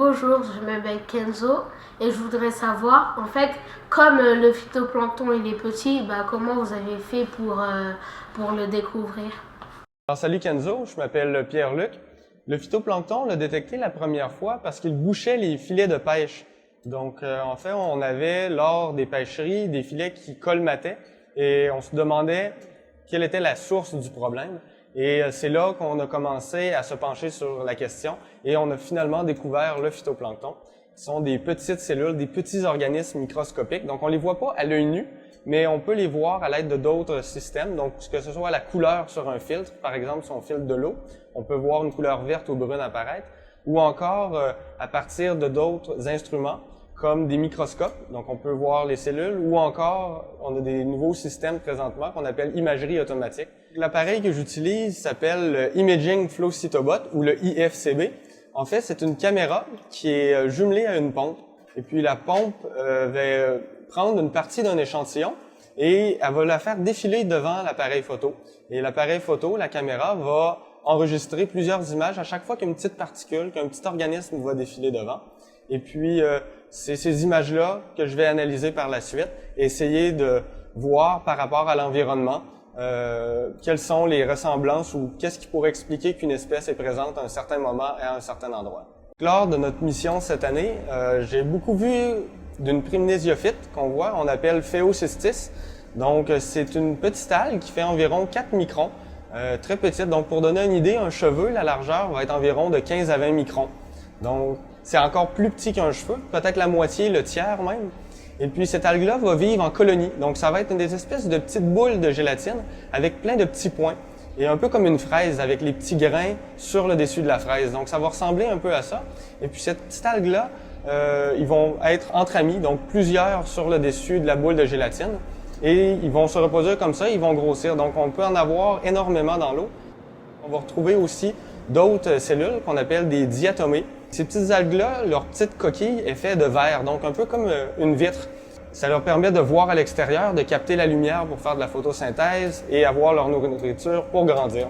Bonjour, je m'appelle Kenzo et je voudrais savoir, en fait, comme le phytoplancton il est petit, comment vous avez fait pour le découvrir? Alors, salut Kenzo, je m'appelle Pierre-Luc. Le phytoplancton, on l'a détecté la première fois parce qu'il bouchait les filets de pêche. Donc, en fait, on avait, lors des pêcheries, des filets qui colmataient et on se demandait quelle était la source du problème. Et c'est là qu'on a commencé à se pencher sur la question et on a finalement découvert le phytoplancton. Ce sont des petites cellules, des petits organismes microscopiques. Donc, on les voit pas à l'œil nu, mais on peut les voir à l'aide de d'autres systèmes. Donc, que ce soit la couleur sur un filtre, par exemple, si on filtre de l'eau, on peut voir une couleur verte ou brune apparaître, ou encore à partir de d'autres instruments, comme des microscopes, donc on peut voir les cellules, ou encore, on a des nouveaux systèmes présentement qu'on appelle imagerie automatique. L'appareil que j'utilise s'appelle le Imaging Flow Cytobot, ou le IFCB. En fait, c'est une caméra qui est jumelée à une pompe, et puis la pompe va prendre une partie d'un échantillon et elle va la faire défiler devant l'appareil photo. Et l'appareil photo, la caméra, va enregistrer plusieurs images à chaque fois qu'une petite particule, qu'un petit organisme va défiler devant. Et puis, c'est ces images-là que je vais analyser par la suite et essayer de voir par rapport à l'environnement quelles sont les ressemblances ou qu'est-ce qui pourrait expliquer qu'une espèce est présente à un certain moment et à un certain endroit. Lors de notre mission cette année, j'ai beaucoup vu d'une primnésiophyte qu'on voit, on appelle Phéocystis. Donc, c'est une petite algue qui fait environ 4 microns, très petite. Donc, pour donner une idée, un cheveu, la largeur va être environ de 15 à 20 microns. Donc, c'est encore plus petit qu'un cheveu, peut-être la moitié, le tiers même. Et puis, cette algue-là va vivre en colonie. Donc, ça va être une des espèces de petites boules de gélatine avec plein de petits points. Et un peu comme une fraise avec les petits grains sur le dessus de la fraise. Donc, ça va ressembler un peu à ça. Et puis, cette petite algue-là, ils vont être entre amis, donc plusieurs sur le dessus de la boule de gélatine. Et ils vont se reproduire comme ça, ils vont grossir. Donc, on peut en avoir énormément dans l'eau. On va retrouver aussi d'autres cellules qu'on appelle des diatomées. Ces petites algues-là, leur petite coquille est faite de verre, donc un peu comme une vitre. Ça leur permet de voir à l'extérieur, de capter la lumière pour faire de la photosynthèse et avoir leur nourriture pour grandir.